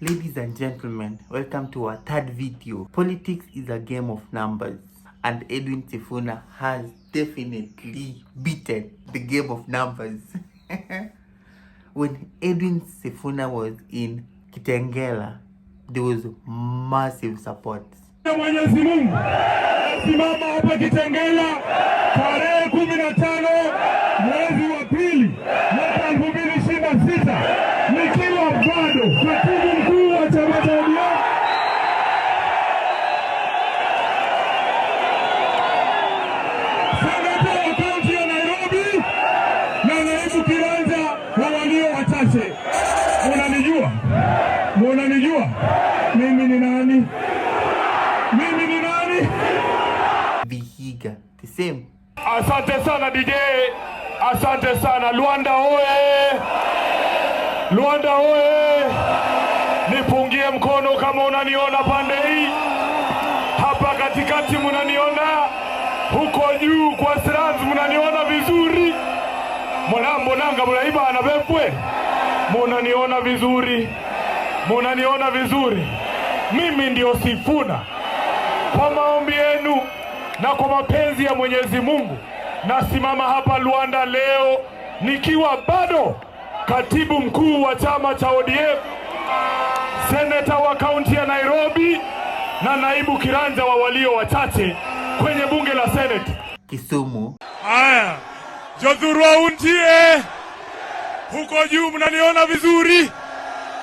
Ladies and gentlemen, welcome to our third video. Politics is a game of numbers, and Edwin Sifuna has definitely beaten the game of numbers. When Edwin Sifuna was in Kitengela, there was massive support. Mwenyezi Mungu simama hapa Kitengela tarehe 15 mwezi wa pili mwaka 2026 nikiwa bado katibu mkuu wa chama cha ODM. Seneta wa kaunti ya Nairobi na naibu kiranja wa walio wachache. Unanijua? Unanijua? Mimi ni nani? Mimi ni nani? Vihiga, the same. Asante sana DJ. Asante sana Luanda oye. Luanda oye. Nipungie mkono kama unaniona pande hii. Hapa katikati mnaniona. Huko juu kwa Strands mnaniona vizuri. Mwanambo nanga mlaiba anabepwe. Mnaniona vizuri. Mnaniona vizuri. Mimi ndio Sifuna. Kwa maombi yenu na kwa mapenzi ya Mwenyezi Mungu nasimama hapa Luanda leo nikiwa bado katibu mkuu wa chama cha ODM, seneta wa kaunti ya Nairobi na naibu kiranja wa walio wachache kwenye bunge la Senate Kisumu. Haya, Jothurwa untie. Huko juu mnaniona vizuri.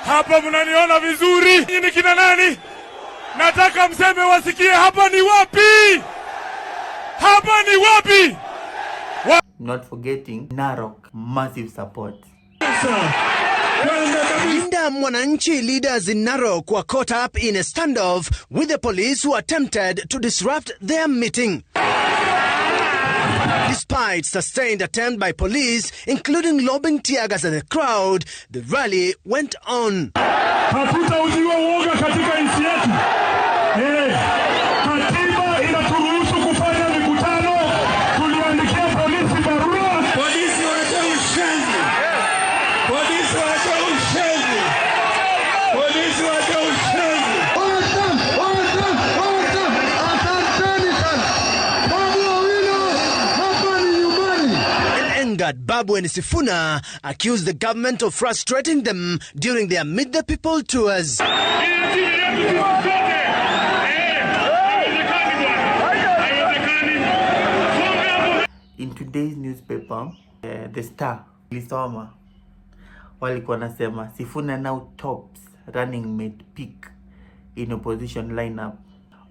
Hapa mnaniona vizuri. Nyinyi kina nani? Nataka mseme wasikie hapa ni wapi? Hapa ni wapi? Not forgetting Narok, massive support. Linda Mwananchi leaders in Narok were caught up in a standoff with the police who attempted to disrupt their meeting. Despite sustained attempt by police, including lobbing tear gas at the crowd, the rally went on. Hatutauziwa uoga katika nchi yetu. Katiba inaturuhusu kufanya mikutano. Tuliandikia polisi barua. Polisi wanatoa ushenzi. Polisi wanatoa ushenzi. Polisi wanatoa ushenzi. Asanteni sana. Babu Owino, hapa ni nyumbani. Angered Babu and Sifuna accused the government of frustrating them during their Meet the People tours. In today's newspaper, The Star, lisoma walikuwa nasema Sifuna now tops running mate pick in opposition lineup.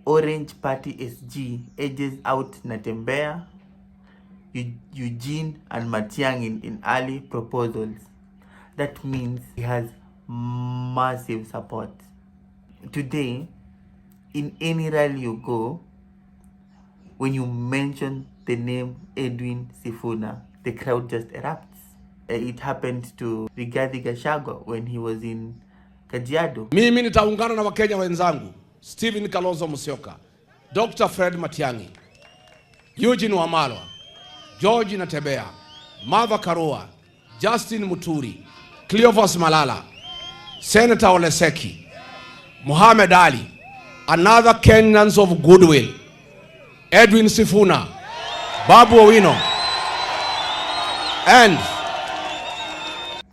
Orange Party SG edges out Natembeya, Eugene and Matiang'i in early proposals. That means he has massive support. Today, in any rally you go, when you mention the name Edwin Sifuna, the crowd just erupts. It happened to Rigathi Gachagua when he was in Kajiado. Mimi nitaungana na Wakenya wenzangu Stephen Kalonzo Musyoka, Dr. Fred Matiang'i, Eugene Wamalwa, George Natembeya, Martha Karua, Justin Muturi, Cleophas Malala, Senator Ole Seki, Muhammad Ali, another Kenyans of goodwill, Edwin Sifuna, Babu Owino, and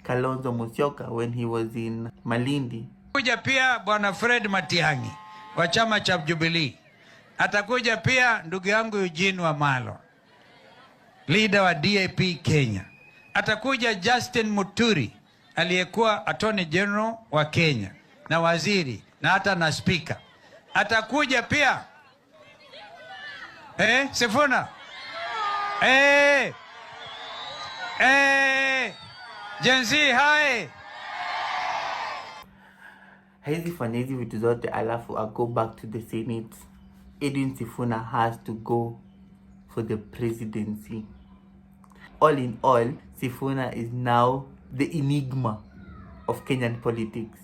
Kalonzo Musyoka when he was in Malindi. Atakuja pia Bwana Fred Matiang'i wa chama cha Jubilee. Atakuja pia ndugu yangu Eugene Wamalwa, leader wa DAP Kenya. Atakuja Justin Muturi aliyekuwa Attorney General wa Kenya na waziri na hata na speaker. Atakuja pia Sifuna. Gen Z hai. Hizi fanya hizi vitu zote alafu I go back to the Senate. Edwin Sifuna has to go for the presidency. All in all, Sifuna is now the enigma of Kenyan politics.